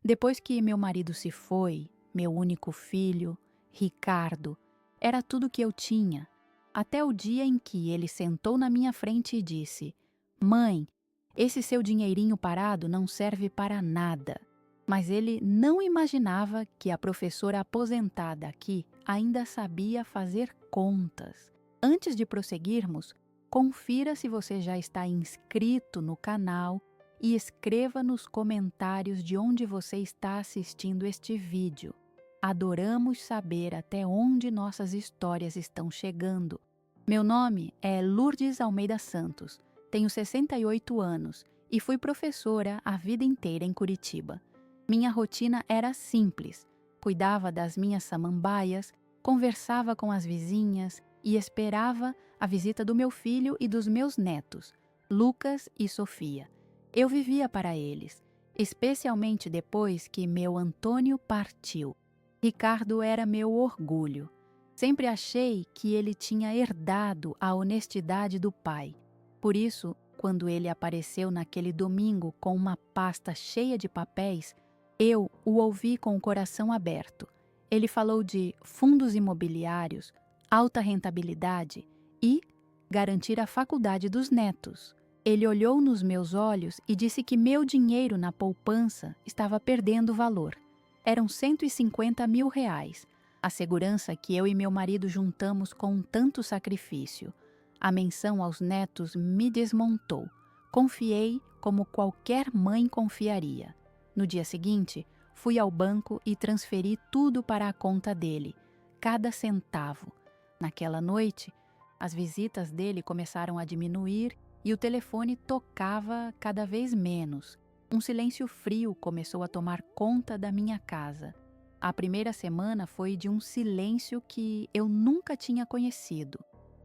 Depois que meu marido se foi, meu único filho, Ricardo, era tudo que eu tinha, até o dia em que ele sentou na minha frente e disse: Mãe, esse seu dinheirinho parado não serve para nada. Mas ele não imaginava que a professora aposentada aqui ainda sabia fazer contas. Antes de prosseguirmos, confira se você já está inscrito no canal e escreva nos comentários de onde você está assistindo este vídeo. Adoramos saber até onde nossas histórias estão chegando. Meu nome é Lourdes Almeida Santos, tenho 68 anos e fui professora a vida inteira em Curitiba. Minha rotina era simples, cuidava das minhas samambaias, conversava com as vizinhas e esperava a visita do meu filho e dos meus netos, Lucas e Sofia. Eu vivia para eles, especialmente depois que meu Antônio partiu. Ricardo era meu orgulho. Sempre achei que ele tinha herdado a honestidade do pai. Por isso, quando ele apareceu naquele domingo com uma pasta cheia de papéis, eu o ouvi com o coração aberto. Ele falou de fundos imobiliários, alta rentabilidade e garantir a faculdade dos netos. Ele olhou nos meus olhos e disse que meu dinheiro na poupança estava perdendo valor. Eram 150 mil reais, a segurança que eu e meu marido juntamos com tanto sacrifício. A menção aos netos me desmontou. Confiei como qualquer mãe confiaria. No dia seguinte, fui ao banco e transferi tudo para a conta dele, cada centavo. Naquela noite, as visitas dele começaram a diminuir e o telefone tocava cada vez menos. Um silêncio frio começou a tomar conta da minha casa. A primeira semana foi de um silêncio que eu nunca tinha conhecido.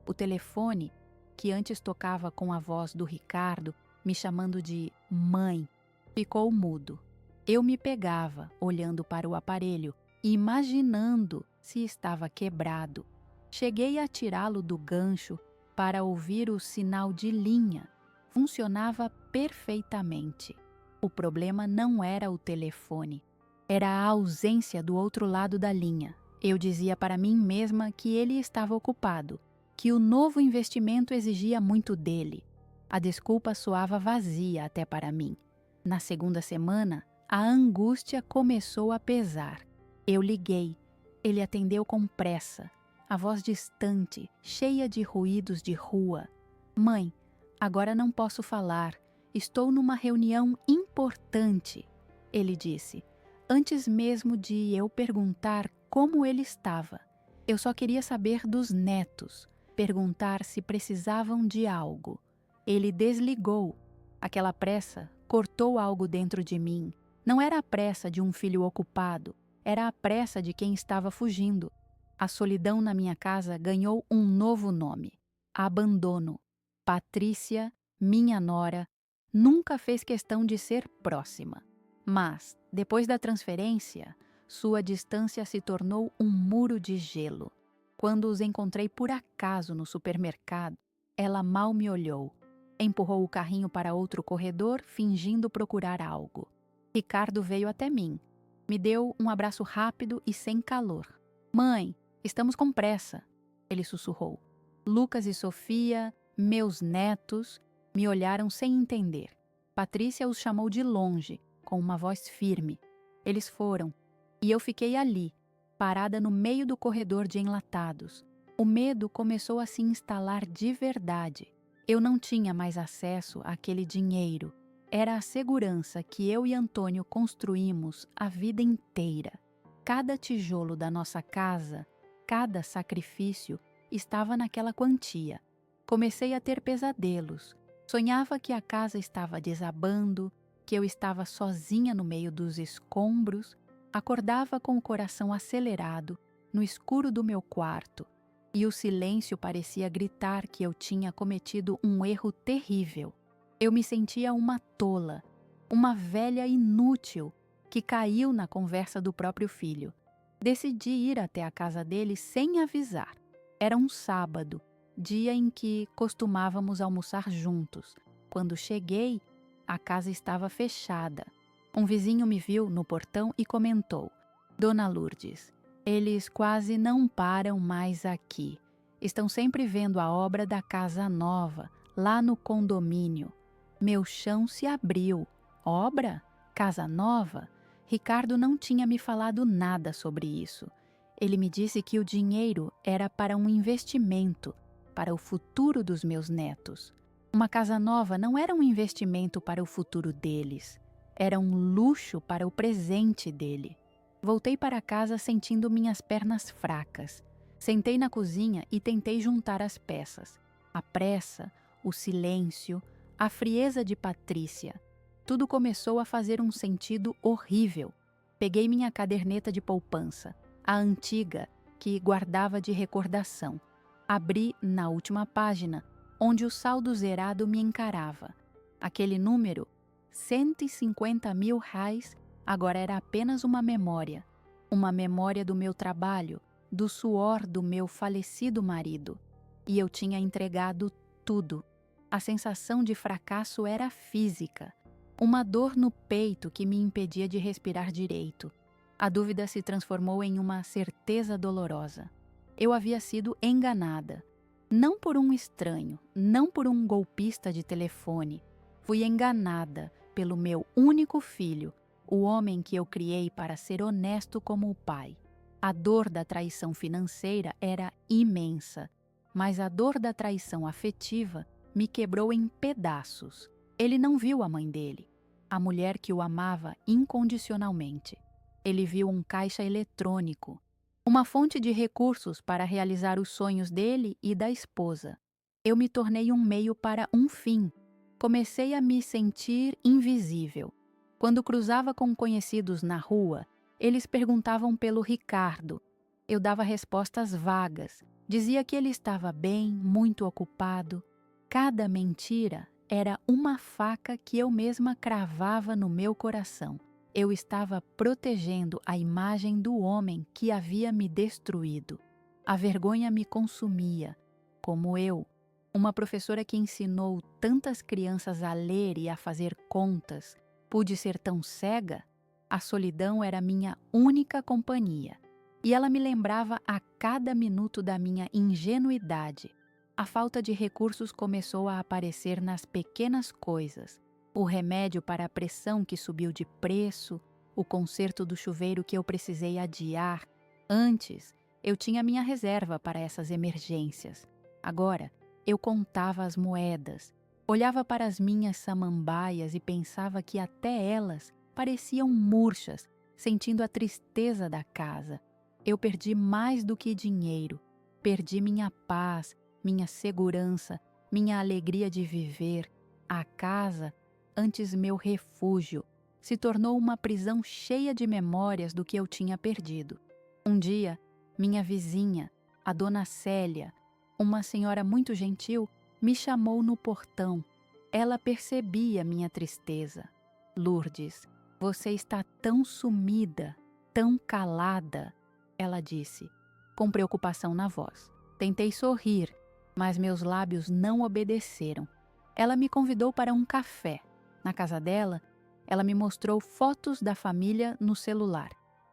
O telefone, que antes tocava com a voz do Ricardo, me chamando de mãe, ficou mudo. Eu me pegava, olhando para o aparelho e imaginando se estava quebrado. Cheguei a tirá-lo do gancho para ouvir o sinal de linha. Funcionava perfeitamente. O problema não era o telefone, era a ausência do outro lado da linha. Eu dizia para mim mesma que ele estava ocupado, que o novo investimento exigia muito dele. A desculpa soava vazia até para mim. Na segunda semana, a angústia começou a pesar. Eu liguei. Ele atendeu com pressa. A voz distante, cheia de ruídos de rua. Mãe, agora não posso falar. Estou numa reunião importante, ele disse, antes mesmo de eu perguntar como ele estava. Eu só queria saber dos netos, perguntar se precisavam de algo. Ele desligou. Aquela pressa cortou algo dentro de mim. Não era a pressa de um filho ocupado, era a pressa de quem estava fugindo. A solidão na minha casa ganhou um novo nome: abandono. Patrícia, minha nora, nunca fez questão de ser próxima. Mas, depois da transferência, sua distância se tornou um muro de gelo. Quando os encontrei por acaso no supermercado, ela mal me olhou. Empurrou o carrinho para outro corredor, fingindo procurar algo. Ricardo veio até mim. Me deu um abraço rápido e sem calor. Mãe, estamos com pressa, ele sussurrou. Lucas e Sofia, meus netos, me olharam sem entender. Patrícia os chamou de longe, com uma voz firme. Eles foram, e eu fiquei ali, parada no meio do corredor de enlatados. O medo começou a se instalar de verdade. Eu não tinha mais acesso àquele dinheiro. Era a segurança que eu e Antônio construímos a vida inteira. Cada tijolo da nossa casa, cada sacrifício, estava naquela quantia. Comecei a ter pesadelos. Sonhava que a casa estava desabando, que eu estava sozinha no meio dos escombros. Acordava com o coração acelerado, no escuro do meu quarto, e o silêncio parecia gritar que eu tinha cometido um erro terrível. Eu me sentia uma tola, uma velha inútil que caiu na conversa do próprio filho. Decidi ir até a casa dele sem avisar. Era um sábado, dia em que costumávamos almoçar juntos. Quando cheguei, a casa estava fechada. Um vizinho me viu no portão e comentou: Dona Lourdes, eles quase não param mais aqui. Estão sempre vendo a obra da casa nova, lá no condomínio. Meu chão se abriu. Obra? Casa nova? Ricardo não tinha me falado nada sobre isso. Ele me disse que o dinheiro era para um investimento, para o futuro dos meus netos. Uma casa nova não era um investimento para o futuro deles. Era um luxo para o presente dele. Voltei para casa sentindo minhas pernas fracas. Sentei na cozinha e tentei juntar as peças. A pressa, o silêncio, a frieza de Patrícia. Tudo começou a fazer um sentido horrível. Peguei minha caderneta de poupança, a antiga, que guardava de recordação. Abri na última página, onde o saldo zerado me encarava. Aquele número, R$ 150 mil, agora era apenas uma memória do meu trabalho, do suor do meu falecido marido. E eu tinha entregado tudo. A sensação de fracasso era física, uma dor no peito que me impedia de respirar direito. A dúvida se transformou em uma certeza dolorosa. Eu havia sido enganada. Não por um estranho, não por um golpista de telefone. Fui enganada pelo meu único filho, o homem que eu criei para ser honesto como o pai. A dor da traição financeira era imensa, mas a dor da traição afetiva me quebrou em pedaços. Ele não viu a mãe dele, a mulher que o amava incondicionalmente. Ele viu um caixa eletrônico, uma fonte de recursos para realizar os sonhos dele e da esposa. Eu me tornei um meio para um fim. Comecei a me sentir invisível. Quando cruzava com conhecidos na rua, eles perguntavam pelo Ricardo. Eu dava respostas vagas. Dizia que ele estava bem, muito ocupado. Cada mentira era uma faca que eu mesma cravava no meu coração. Eu estava protegendo a imagem do homem que havia me destruído. A vergonha me consumia, como eu, uma professora que ensinou tantas crianças a ler e a fazer contas, pude ser tão cega? A solidão era minha única companhia, e ela me lembrava a cada minuto da minha ingenuidade. A falta de recursos começou a aparecer nas pequenas coisas. O remédio para a pressão que subiu de preço, o conserto do chuveiro que eu precisei adiar. Antes, eu tinha minha reserva para essas emergências. Agora, eu contava as moedas, olhava para as minhas samambaias e pensava que até elas pareciam murchas, sentindo a tristeza da casa. Eu perdi mais do que dinheiro, perdi minha paz, minha segurança, minha alegria de viver. A casa, antes meu refúgio, se tornou uma prisão cheia de memórias do que eu tinha perdido. Um dia, minha vizinha, a dona Célia, uma senhora muito gentil, me chamou no portão. Ela percebia minha tristeza. Lourdes, você está tão sumida, tão calada, ela disse, com preocupação na voz. Tentei sorrir, mas meus lábios não obedeceram. Ela me convidou para um café. Na casa dela, ela me mostrou fotos da família no celular.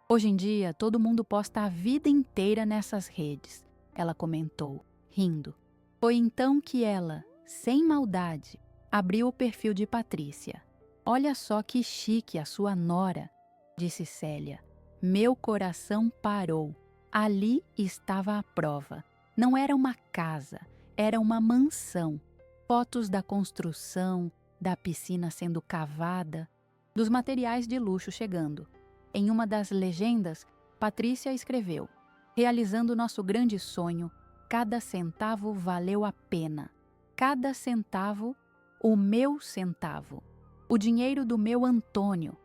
Hoje em dia, todo mundo posta a vida inteira nessas redes, ela comentou, rindo. Foi então que ela, sem maldade, abriu o perfil de Patrícia. Olha só que chique a sua nora, disse Célia. Meu coração parou. Ali estava a prova. Não era uma casa, era uma mansão. Fotos da construção, da piscina sendo cavada, dos materiais de luxo chegando. Em uma das legendas, Patrícia escreveu: realizando nosso grande sonho, cada centavo valeu a pena. Cada centavo, o meu centavo. O dinheiro do meu Antônio.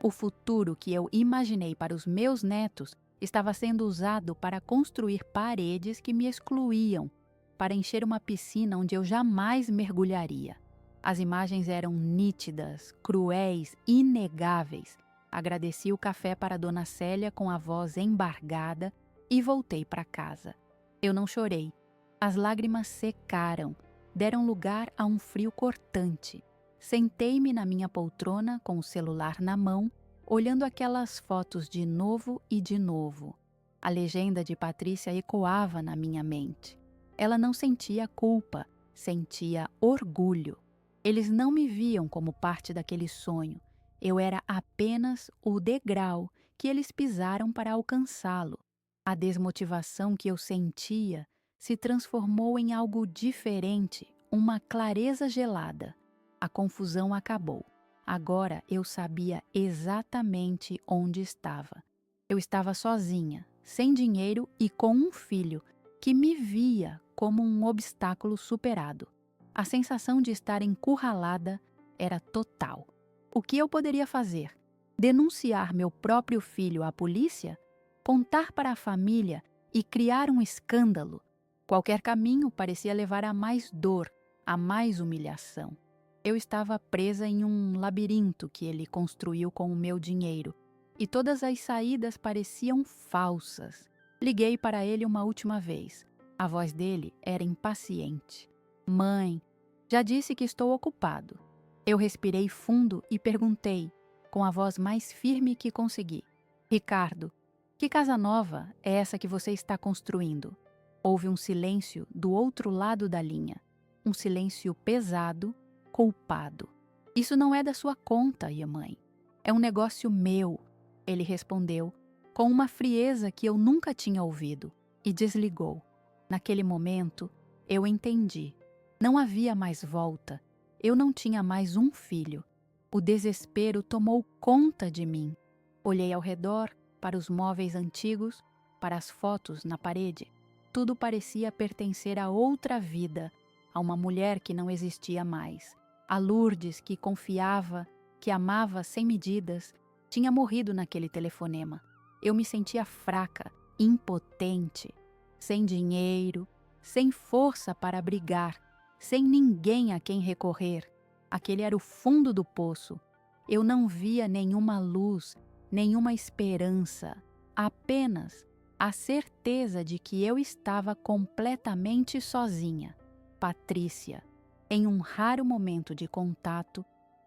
O futuro que eu imaginei para os meus netos estava sendo usado para construir paredes que me excluíam, para encher uma piscina onde eu jamais mergulharia. As imagens eram nítidas, cruéis, inegáveis. Agradeci o café para Dona Célia com a voz embargada e voltei para casa. Eu não chorei. As lágrimas secaram, deram lugar a um frio cortante. Sentei-me na minha poltrona com o celular na mão, olhando aquelas fotos de novo e de novo. A legenda de Patrícia ecoava na minha mente. Ela não sentia culpa, sentia orgulho. Eles não me viam como parte daquele sonho. Eu era apenas o degrau que eles pisaram para alcançá-lo. A desmotivação que eu sentia se transformou em algo diferente, uma clareza gelada. A confusão acabou. Agora eu sabia exatamente onde estava. Eu estava sozinha, sem dinheiro e com um filho que me via como um obstáculo superado. A sensação de estar encurralada era total. O que eu poderia fazer? Denunciar meu próprio filho à polícia? Contar para a família e criar um escândalo? Qualquer caminho parecia levar a mais dor, a mais humilhação. Eu estava presa em um labirinto que ele construiu com o meu dinheiro, e todas as saídas pareciam falsas. Liguei para ele uma última vez. A voz dele era impaciente. Mãe, já disse que estou ocupado. Eu respirei fundo e perguntei, com a voz mais firme que consegui. Ricardo, que casa nova é essa que você está construindo? Houve um silêncio do outro lado da linha. Um silêncio pesado, culpado. Isso não é da sua conta, mãe. É um negócio meu, ele respondeu, com uma frieza que eu nunca tinha ouvido, e desligou. Naquele momento, eu entendi. Não havia mais volta. Eu não tinha mais um filho. O desespero tomou conta de mim. Olhei ao redor, para os móveis antigos, para as fotos na parede. Tudo parecia pertencer a outra vida, a uma mulher que não existia mais. A Lourdes, que confiava, que amava sem medidas, tinha morrido naquele telefonema. Eu me sentia fraca, impotente, sem dinheiro, sem força para brigar, sem ninguém a quem recorrer. Aquele era o fundo do poço. Eu não via nenhuma luz, nenhuma esperança, apenas a certeza de que eu estava completamente sozinha. Patrícia, em um raro momento de contato,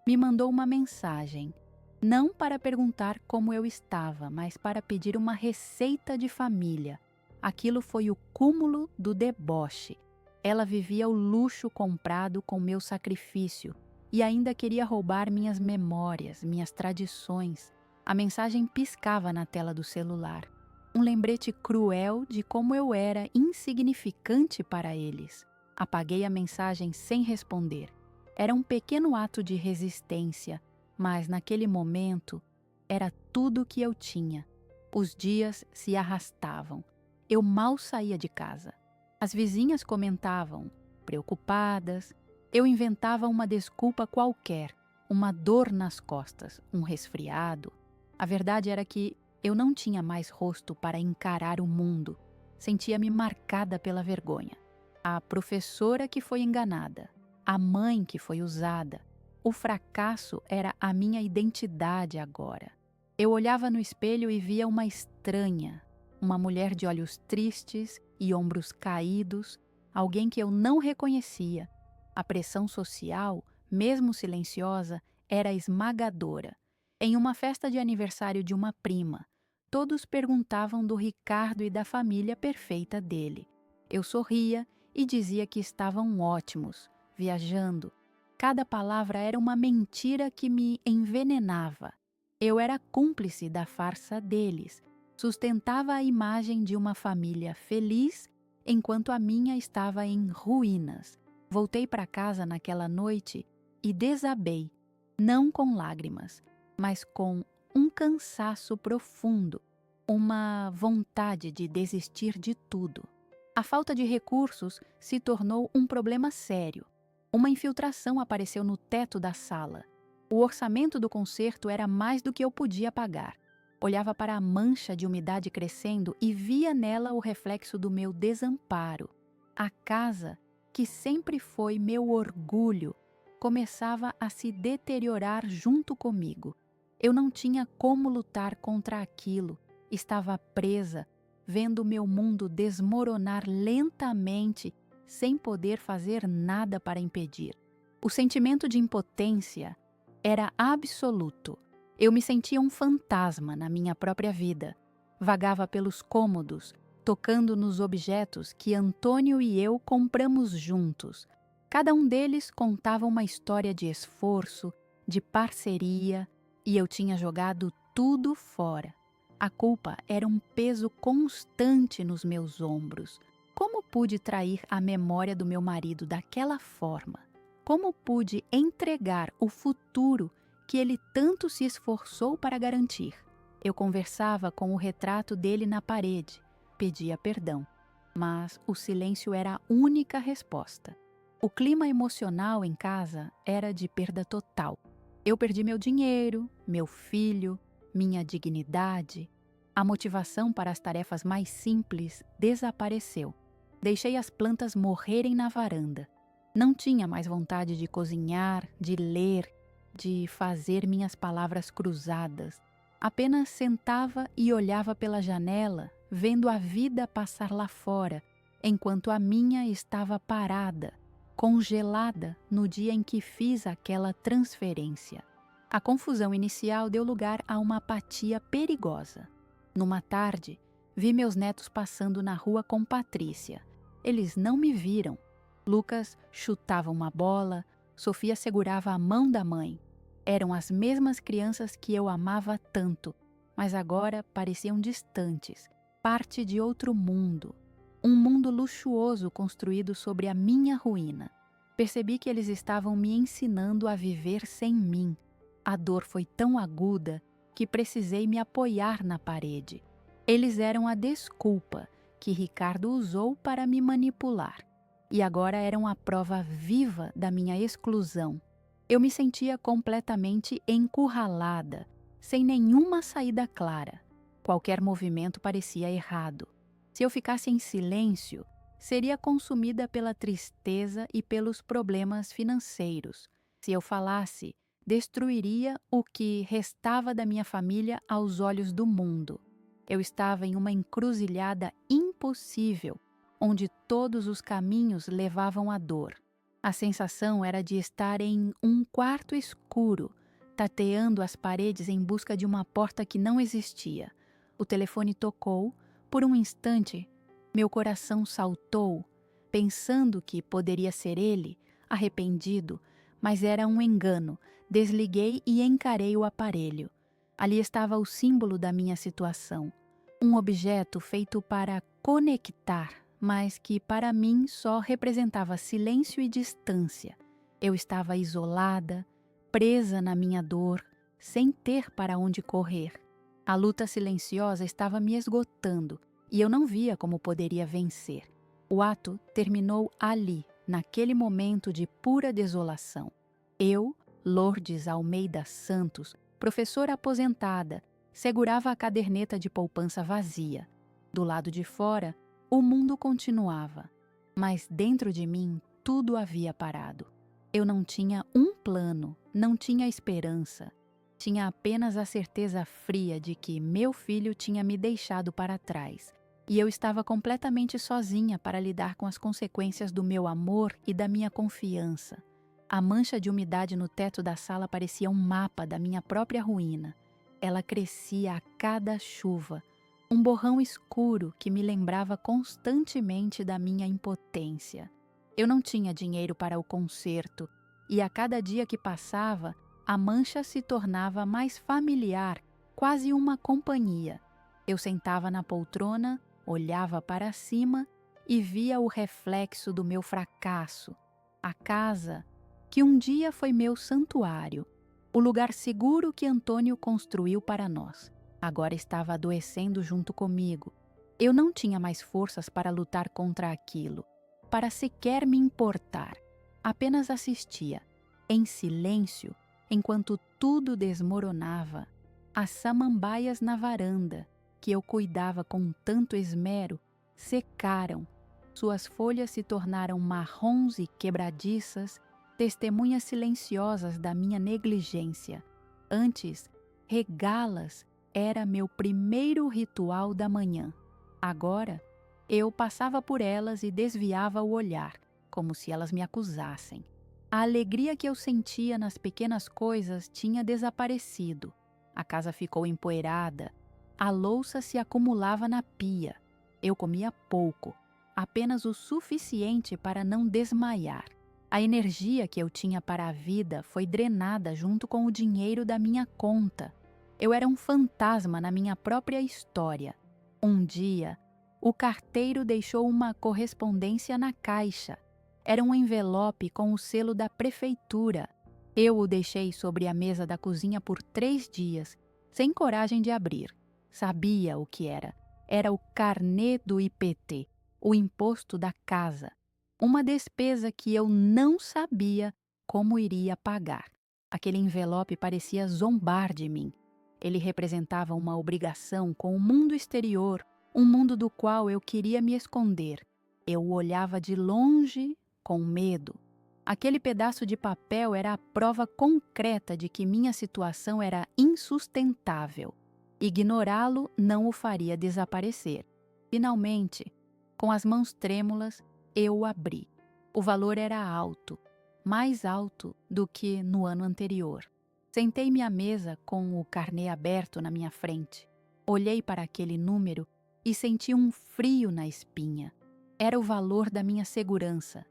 me mandou uma mensagem, não para perguntar como eu estava, mas para pedir uma receita de família. Aquilo foi o cúmulo do deboche. Ela vivia o luxo comprado com meu sacrifício e ainda queria roubar minhas memórias, minhas tradições. A mensagem piscava na tela do celular. Um lembrete cruel de como eu era insignificante para eles. Apaguei a mensagem sem responder. Era um pequeno ato de resistência, mas naquele momento era tudo o que eu tinha. Os dias se arrastavam. Eu mal saía de casa. As vizinhas comentavam, preocupadas. Eu inventava uma desculpa qualquer, uma dor nas costas, um resfriado. A verdade era que eu não tinha mais rosto para encarar o mundo. Sentia-me marcada pela vergonha. A professora que foi enganada, a mãe que foi usada. O fracasso era a minha identidade agora. Eu olhava no espelho e via uma estranha, uma mulher de olhos tristes e ombros caídos, alguém que eu não reconhecia. A pressão social, mesmo silenciosa, era esmagadora. Em uma festa de aniversário de uma prima, todos perguntavam do Ricardo e da família perfeita dele. Eu sorria e dizia que estavam ótimos, viajando. Cada palavra era uma mentira que me envenenava. Eu era cúmplice da farsa deles, sustentava a imagem de uma família feliz enquanto a minha estava em ruínas. Voltei para casa naquela noite e desabei, não com lágrimas, mas com um cansaço profundo, uma vontade de desistir de tudo. A falta de recursos se tornou um problema sério. Uma infiltração apareceu no teto da sala. O orçamento do concerto era mais do que eu podia pagar. Olhava para a mancha de umidade crescendo e via nela o reflexo do meu desamparo. A casa, que sempre foi meu orgulho, começava a se deteriorar junto comigo. Eu não tinha como lutar contra aquilo. Estava presa, vendo meu mundo desmoronar lentamente, sem poder fazer nada para impedir. O sentimento de impotência era absoluto. Eu me sentia um fantasma na minha própria vida. Vagava pelos cômodos, tocando nos objetos que Antônio e eu compramos juntos. Cada um deles contava uma história de esforço, de parceria, e eu tinha jogado tudo fora. A culpa era um peso constante nos meus ombros. Como pude trair a memória do meu marido daquela forma? Como pude entregar o futuro que ele tanto se esforçou para garantir? Eu conversava com o retrato dele na parede, pedia perdão, mas o silêncio era a única resposta. O clima emocional em casa era de perda total. Eu perdi meu dinheiro, meu filho, minha dignidade. A motivação para as tarefas mais simples desapareceu. Deixei as plantas morrerem na varanda. Não tinha mais vontade de cozinhar, de ler, de fazer minhas palavras cruzadas. Apenas sentava e olhava pela janela, vendo a vida passar lá fora, enquanto a minha estava parada, congelada no dia em que fiz aquela transferência. A confusão inicial deu lugar a uma apatia perigosa. Numa tarde, vi meus netos passando na rua com Patrícia. Eles não me viram. Lucas chutava uma bola, Sofia segurava a mão da mãe. Eram as mesmas crianças que eu amava tanto, mas agora pareciam distantes, parte de outro mundo. Um mundo luxuoso construído sobre a minha ruína. Percebi que eles estavam me ensinando a viver sem mim. A dor foi tão aguda que precisei me apoiar na parede. Eles eram a desculpa que Ricardo usou para me manipular. E agora eram a prova viva da minha exclusão. Eu me sentia completamente encurralada, sem nenhuma saída clara. Qualquer movimento parecia errado. Se eu ficasse em silêncio, seria consumida pela tristeza e pelos problemas financeiros. Se eu falasse, destruiria o que restava da minha família aos olhos do mundo. Eu estava em uma encruzilhada impossível, onde todos os caminhos levavam à dor. A sensação era de estar em um quarto escuro, tateando as paredes em busca de uma porta que não existia. O telefone tocou. Por um instante, meu coração saltou, pensando que poderia ser ele, arrependido, mas era um engano. Desliguei e encarei o aparelho. Ali estava o símbolo da minha situação. Um objeto feito para conectar, mas que para mim só representava silêncio e distância. Eu estava isolada, presa na minha dor, sem ter para onde correr. A luta silenciosa estava me esgotando e eu não via como poderia vencer. O ato terminou ali, naquele momento de pura desolação. Eu, Lourdes Almeida Santos, professora aposentada, segurava a caderneta de poupança vazia. Do lado de fora, o mundo continuava, mas dentro de mim tudo havia parado. Eu não tinha um plano, não tinha esperança. Tinha apenas a certeza fria de que meu filho tinha me deixado para trás e eu estava completamente sozinha para lidar com as consequências do meu amor e da minha confiança. A mancha de umidade no teto da sala parecia um mapa da minha própria ruína. Ela crescia a cada chuva, um borrão escuro que me lembrava constantemente da minha impotência. Eu não tinha dinheiro para o conserto e a cada dia que passava, a mancha se tornava mais familiar, quase uma companhia. Eu sentava na poltrona, olhava para cima e via o reflexo do meu fracasso. A casa, que um dia foi meu santuário, o lugar seguro que Antônio construiu para nós, agora estava adoecendo junto comigo. Eu não tinha mais forças para lutar contra aquilo, para sequer me importar. Apenas assistia, em silêncio, enquanto tudo desmoronava. As samambaias na varanda, que eu cuidava com tanto esmero, secaram. Suas folhas se tornaram marrons e quebradiças, testemunhas silenciosas da minha negligência. Antes, regá-las era meu primeiro ritual da manhã. Agora, eu passava por elas e desviava o olhar, como se elas me acusassem. A alegria que eu sentia nas pequenas coisas tinha desaparecido. A casa ficou empoeirada. A louça se acumulava na pia. Eu comia pouco, apenas o suficiente para não desmaiar. A energia que eu tinha para a vida foi drenada junto com o dinheiro da minha conta. Eu era um fantasma na minha própria história. Um dia, o carteiro deixou uma correspondência na caixa. Era um envelope com o selo da prefeitura. Eu o deixei sobre a mesa da cozinha por 3 dias, sem coragem de abrir. Sabia o que era. Era o carnê do IPT, o imposto da casa. Uma despesa que eu não sabia como iria pagar. Aquele envelope parecia zombar de mim. Ele representava uma obrigação com o mundo exterior, um mundo do qual eu queria me esconder. Eu o olhava de longe, com medo. Aquele pedaço de papel era a prova concreta de que minha situação era insustentável. Ignorá-lo não o faria desaparecer. Finalmente, com as mãos trêmulas, eu o abri. O valor era alto, mais alto do que no ano anterior. Sentei-me à mesa com o carnê aberto na minha frente. Olhei para aquele número e senti um frio na espinha. Era o valor da minha segurança,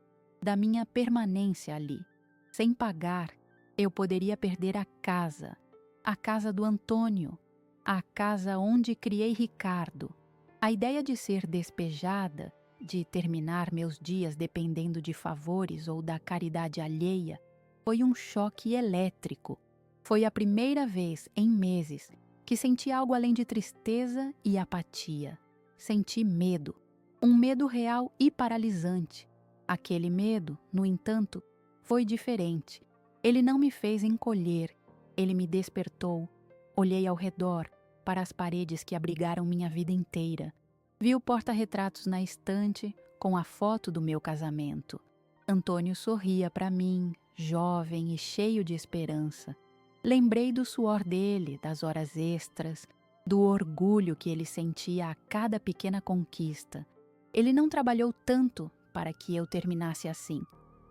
da minha permanência ali. Sem pagar, eu poderia perder a casa do Antônio, a casa onde criei Ricardo. A ideia de ser despejada, de terminar meus dias dependendo de favores ou da caridade alheia, foi um choque elétrico. Foi a primeira vez em meses que senti algo além de tristeza e apatia. Senti medo, um medo real e paralisante. Aquele medo, no entanto, foi diferente. Ele não me fez encolher, ele me despertou. Olhei ao redor, para as paredes que abrigaram minha vida inteira. Vi o porta-retratos na estante com a foto do meu casamento. Antônio sorria para mim, jovem e cheio de esperança. Lembrei do suor dele, das horas extras, do orgulho que ele sentia a cada pequena conquista. Ele não trabalhou tanto para que eu terminasse assim.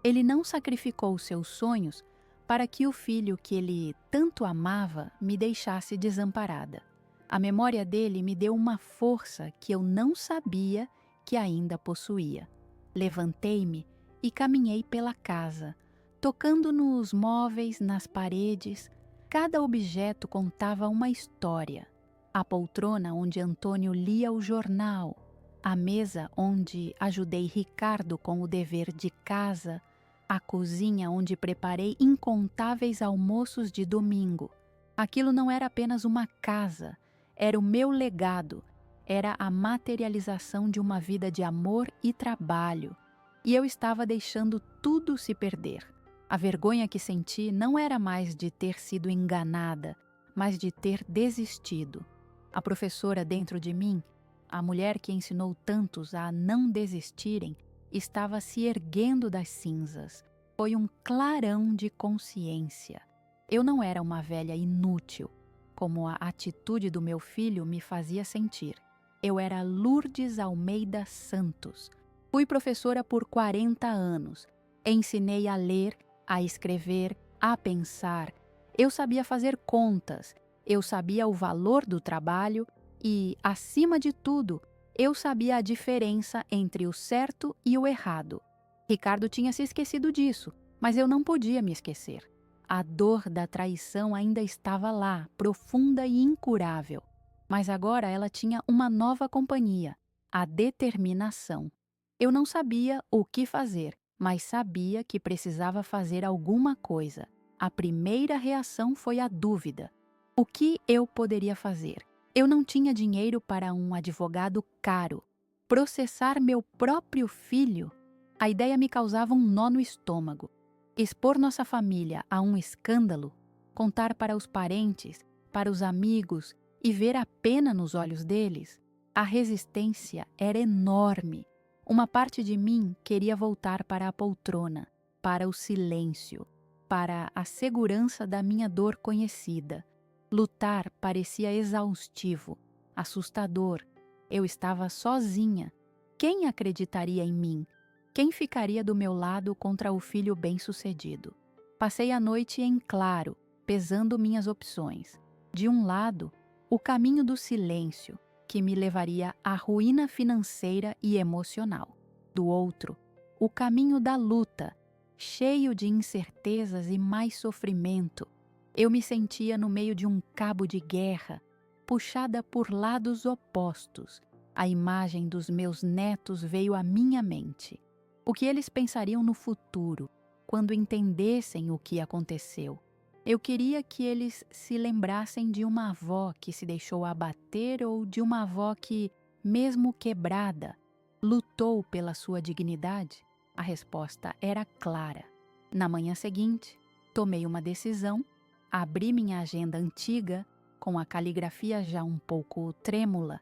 Ele não sacrificou seus sonhos para que o filho que ele tanto amava me deixasse desamparada. A memória dele me deu uma força que eu não sabia que ainda possuía. Levantei-me e caminhei pela casa, tocando nos móveis, nas paredes. Cada objeto contava uma história. A poltrona onde Antônio lia o jornal, a mesa onde ajudei Ricardo com o dever de casa, a cozinha onde preparei incontáveis almoços de domingo. Aquilo não era apenas uma casa, era o meu legado, era a materialização de uma vida de amor e trabalho. E eu estava deixando tudo se perder. A vergonha que senti não era mais de ter sido enganada, mas de ter desistido. A professora dentro de mim, a mulher que ensinou tantos a não desistirem, estava se erguendo das cinzas. Foi um clarão de consciência. Eu não era uma velha inútil, como a atitude do meu filho me fazia sentir. Eu era Lourdes Almeida Santos. Fui professora por 40 anos. Ensinei a ler, a escrever, a pensar. Eu sabia fazer contas. Eu sabia o valor do trabalho e, acima de tudo, eu sabia a diferença entre o certo e o errado. Ricardo tinha se esquecido disso, mas eu não podia me esquecer. A dor da traição ainda estava lá, profunda e incurável. Mas agora ela tinha uma nova companhia, a determinação. Eu não sabia o que fazer, mas sabia que precisava fazer alguma coisa. A primeira reação foi a dúvida. O que eu poderia fazer? Eu não tinha dinheiro para um advogado caro. Processar meu próprio filho? A ideia me causava um nó no estômago. Expor nossa família a um escândalo? Contar para os parentes, para os amigos e ver a pena nos olhos deles? A resistência era enorme. Uma parte de mim queria voltar para a poltrona, para o silêncio, para a segurança da minha dor conhecida. Lutar parecia exaustivo, assustador. Eu estava sozinha. Quem acreditaria em mim? Quem ficaria do meu lado contra o filho bem-sucedido? Passei a noite em claro, pesando minhas opções. De um lado, o caminho do silêncio, que me levaria à ruína financeira e emocional. Do outro, o caminho da luta, cheio de incertezas e mais sofrimento. Eu me sentia no meio de um cabo de guerra, puxada por lados opostos. A imagem dos meus netos veio à minha mente. O que eles pensariam no futuro, quando entendessem o que aconteceu? Eu queria que eles se lembrassem de uma avó que se deixou abater ou de uma avó que, mesmo quebrada, lutou pela sua dignidade? A resposta era clara. Na manhã seguinte, tomei uma decisão, abri minha agenda antiga, com a caligrafia já um pouco trêmula,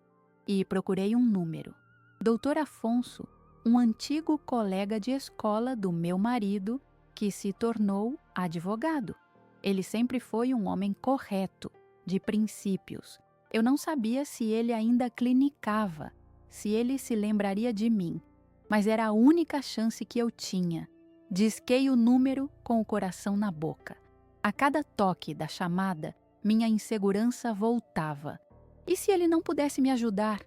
e procurei um número. Dr. Afonso, um antigo colega de escola do meu marido, que se tornou advogado. Ele sempre foi um homem correto, de princípios. Eu não sabia se ele ainda clinicava, se ele se lembraria de mim, mas era a única chance que eu tinha. Disquei o número com o coração na boca. A cada toque da chamada, minha insegurança voltava. E se ele não pudesse me ajudar?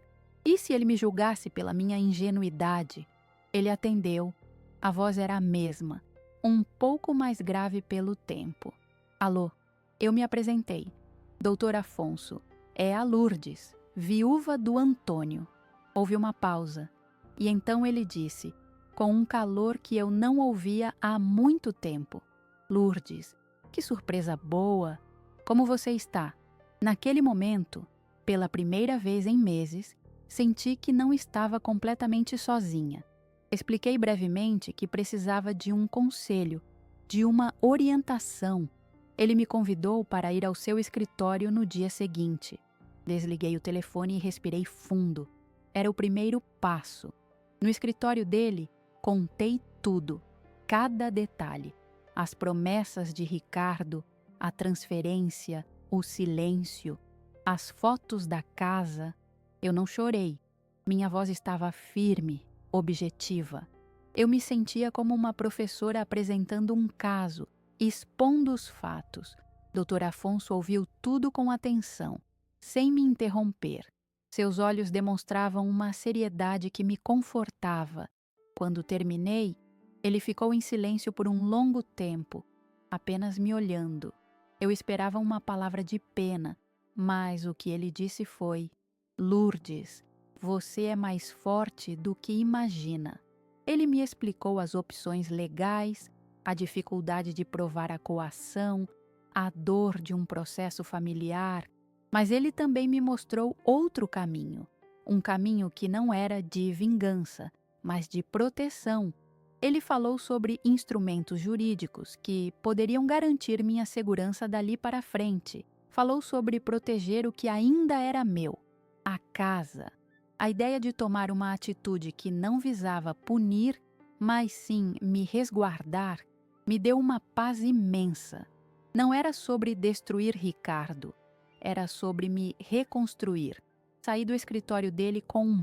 E se ele me julgasse pela minha ingenuidade? Ele atendeu. A voz era a mesma, um pouco mais grave pelo tempo. Alô, eu me apresentei. Doutor Afonso, é a Lourdes, viúva do Antônio. Houve uma pausa, e então ele disse, com um calor que eu não ouvia há muito tempo: Lourdes, que surpresa boa! Como você está? Naquele momento, pela primeira vez em meses, senti que não estava completamente sozinha. Expliquei brevemente que precisava de um conselho, de uma orientação. Ele me convidou para ir ao seu escritório no dia seguinte. Desliguei o telefone e respirei fundo. Era o primeiro passo. No escritório dele, contei tudo, cada detalhe. As promessas de Ricardo, a transferência, o silêncio, as fotos da casa. Eu não chorei. Minha voz estava firme, objetiva. Eu me sentia como uma professora apresentando um caso, expondo os fatos. Dr. Afonso ouviu tudo com atenção, sem me interromper. Seus olhos demonstravam uma seriedade que me confortava. Quando terminei, ele ficou em silêncio por um longo tempo, apenas me olhando. Eu esperava uma palavra de pena, mas o que ele disse foi: Lourdes, você é mais forte do que imagina. Ele me explicou as opções legais, a dificuldade de provar a coação, a dor de um processo familiar, mas ele também me mostrou outro caminho, um caminho que não era de vingança, mas de proteção. Ele falou sobre instrumentos jurídicos que poderiam garantir minha segurança dali para frente. Falou sobre proteger o que ainda era meu, a casa. A ideia de tomar uma atitude que não visava punir, mas sim me resguardar, me deu uma paz imensa. Não era sobre destruir Ricardo, era sobre me reconstruir. Saí do escritório dele com um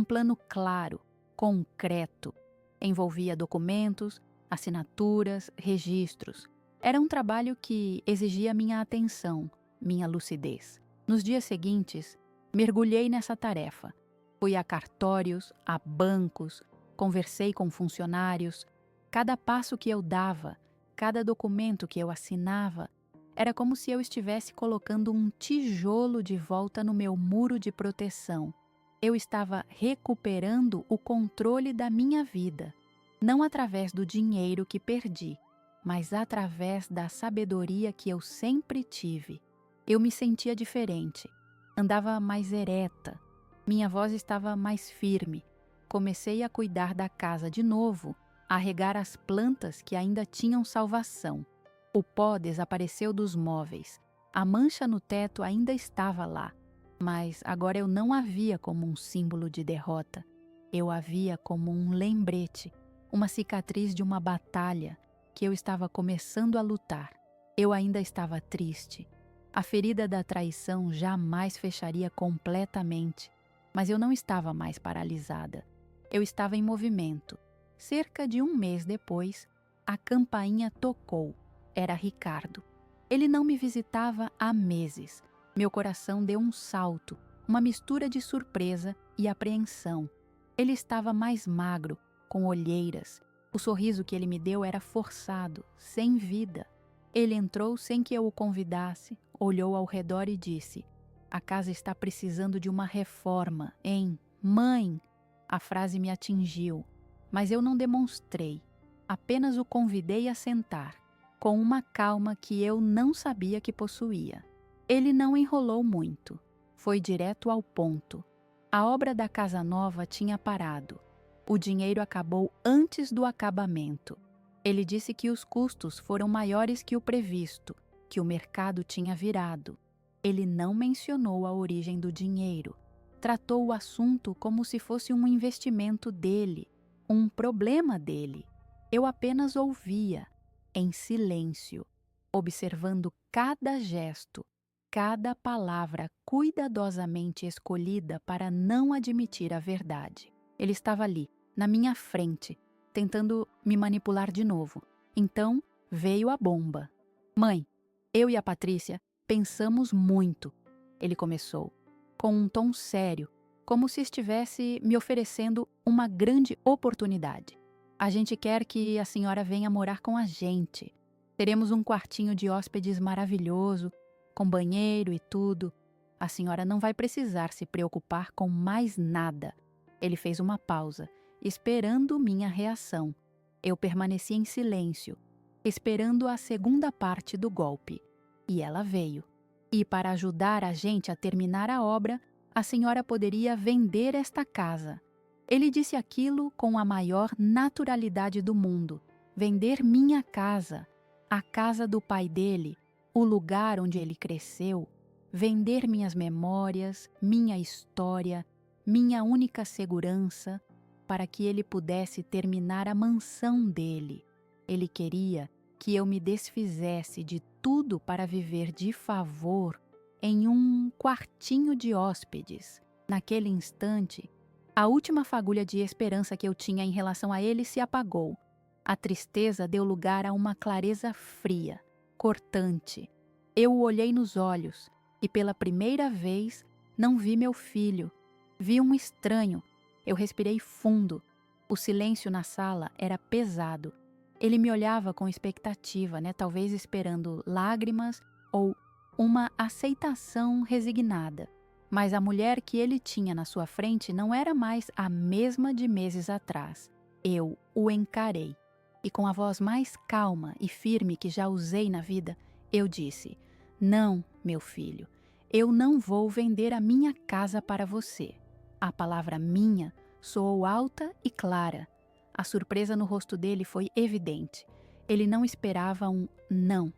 plano claro, concreto. Envolvia documentos, assinaturas, registros. Era um trabalho que exigia minha atenção, minha lucidez. Nos dias seguintes, mergulhei nessa tarefa. Fui a cartórios, a bancos, conversei com funcionários. Cada passo que eu dava, cada documento que eu assinava, era como se eu estivesse colocando um tijolo de volta no meu muro de proteção. Eu estava recuperando o controle da minha vida, não através do dinheiro que perdi, mas através da sabedoria que eu sempre tive. Eu me sentia diferente, andava mais ereta, minha voz estava mais firme. Comecei a cuidar da casa de novo, a regar as plantas que ainda tinham salvação. O pó desapareceu dos móveis, a mancha no teto ainda estava lá, mas agora eu não a via como um símbolo de derrota. Eu a via como um lembrete, uma cicatriz de uma batalha que eu estava começando a lutar. Eu ainda estava triste. A ferida da traição jamais fecharia completamente, mas eu não estava mais paralisada. Eu estava em movimento. Cerca de um mês depois, a campainha tocou. Era Ricardo. Ele não me visitava há meses. Meu coração deu um salto, uma mistura de surpresa e apreensão. Ele estava mais magro, com olheiras. O sorriso que ele me deu era forçado, sem vida. Ele entrou sem que eu o convidasse, olhou ao redor e disse: "A casa está precisando de uma reforma, hein? Mãe!" A frase me atingiu, mas eu não demonstrei. Apenas o convidei a sentar, com uma calma que eu não sabia que possuía. Ele não enrolou muito. Foi direto ao ponto. A obra da casa nova tinha parado. O dinheiro acabou antes do acabamento. Ele disse que os custos foram maiores que o previsto, que o mercado tinha virado. Ele não mencionou a origem do dinheiro. Tratou o assunto como se fosse um investimento dele, um problema dele. Eu apenas ouvia, em silêncio, observando cada gesto, cada palavra cuidadosamente escolhida para não admitir a verdade. Ele estava ali, na minha frente, tentando me manipular de novo. Então veio a bomba. "Mãe, eu e a Patrícia pensamos muito", ele começou, com um tom sério, como se estivesse me oferecendo uma grande oportunidade. "A gente quer que a senhora venha morar com a gente. Teremos um quartinho de hóspedes maravilhoso, com banheiro e tudo. A senhora não vai precisar se preocupar com mais nada." Ele fez uma pausa, esperando minha reação. Eu permaneci em silêncio, esperando a segunda parte do golpe. E ela veio. "E para ajudar a gente a terminar a obra, a senhora poderia vender esta casa." Ele disse aquilo com a maior naturalidade do mundo. Vender minha casa, a casa do pai dele, o lugar onde ele cresceu. Vender minhas memórias, minha história, minha única segurança, para que ele pudesse terminar a mansão dele. Ele queria que eu me desfizesse de tudo para viver de favor em um quartinho de hóspedes. Naquele instante, a última fagulha de esperança que eu tinha em relação a ele se apagou. A tristeza deu lugar a uma clareza fria, cortante. Eu o olhei nos olhos e pela primeira vez não vi meu filho. Vi um estranho. Eu respirei fundo. O silêncio na sala era pesado. Ele me olhava com expectativa, talvez esperando lágrimas ou uma aceitação resignada. Mas a mulher que ele tinha na sua frente não era mais a mesma de meses atrás. Eu o encarei. E com a voz mais calma e firme que já usei na vida, eu disse: "Não, meu filho, eu não vou vender a minha casa para você." A palavra "minha" soou alta e clara. A surpresa no rosto dele foi evidente. Ele não esperava um não.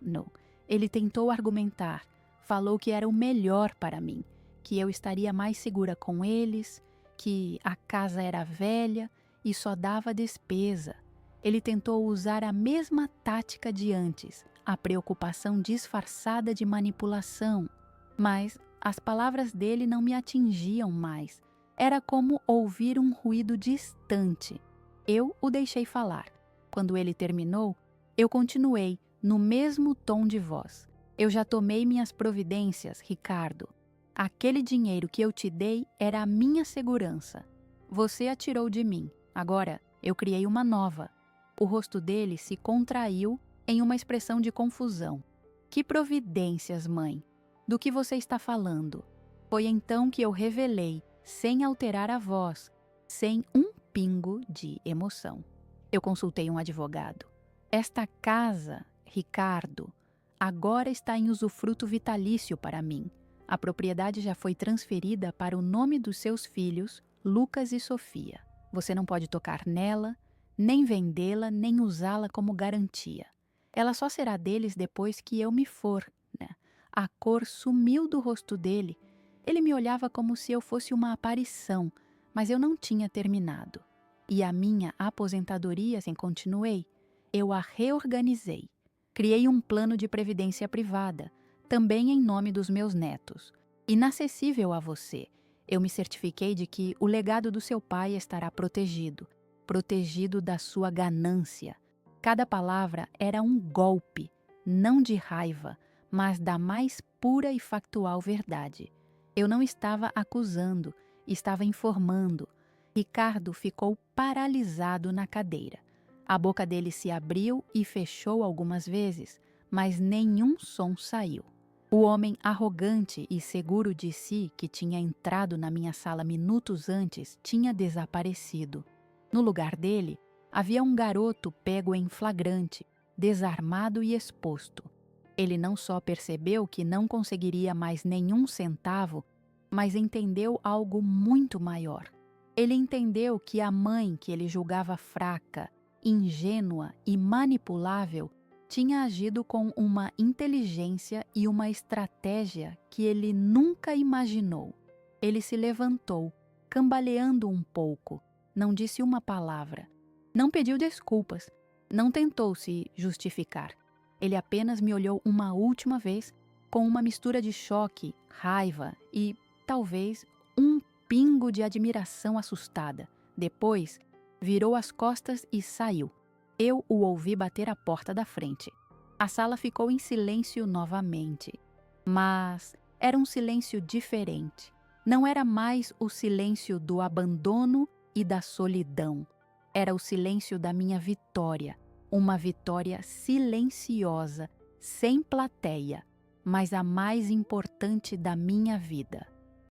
Ele tentou argumentar. Falou que era o melhor para mim, que eu estaria mais segura com eles, que a casa era velha e só dava despesa. Ele tentou usar a mesma tática de antes, a preocupação disfarçada de manipulação. Mas as palavras dele não me atingiam mais. Era como ouvir um ruído distante. Eu o deixei falar. Quando ele terminou, eu continuei, no mesmo tom de voz. "Eu já tomei minhas providências, Ricardo. Aquele dinheiro que eu te dei era a minha segurança. Você a tirou de mim. Agora eu criei uma nova." O rosto dele se contraiu em uma expressão de confusão. "Que providências, mãe? Do que você está falando?" Foi então que eu revelei, sem alterar a voz, sem um pingo de emoção. Eu consultei um advogado. "Esta casa, Ricardo, agora está em usufruto vitalício para mim. A propriedade já foi transferida para o nome dos seus filhos, Lucas e Sofia. Você não pode tocar nela, nem vendê-la, nem usá-la como garantia. Ela só será deles depois que eu me for." A cor sumiu do rosto dele. Ele me olhava como se eu fosse uma aparição, mas eu não tinha terminado. "E a minha aposentadoria, continuei, eu a reorganizei. Criei um plano de previdência privada, também em nome dos meus netos. Inacessível a você. Eu me certifiquei de que o legado do seu pai estará protegido, protegido da sua ganância. Cada palavra era um golpe, não de raiva, mas da mais pura e factual verdade. Eu não estava acusando, estava informando. Ricardo ficou paralisado na cadeira. A boca dele se abriu e fechou algumas vezes, mas nenhum som saiu. O homem arrogante e seguro de si que tinha entrado na minha sala minutos antes tinha desaparecido. No lugar dele, havia um garoto pego em flagrante, desarmado e exposto. Ele não só percebeu que não conseguiria mais nenhum centavo, mas entendeu algo muito maior. Ele entendeu que a mãe que ele julgava fraca, ingênua e manipulável tinha agido com uma inteligência e uma estratégia que ele nunca imaginou. Ele se levantou, cambaleando um pouco, não disse uma palavra, não pediu desculpas, não tentou se justificar. Ele apenas me olhou uma última vez com uma mistura de choque, raiva e, talvez, um pingo de admiração assustada. Depois, virou as costas e saiu. Eu o ouvi bater a porta da frente. A sala ficou em silêncio novamente. Mas era um silêncio diferente. Não era mais o silêncio do abandono e da solidão. Era o silêncio da minha vitória. Uma vitória silenciosa, sem plateia, mas a mais importante da minha vida.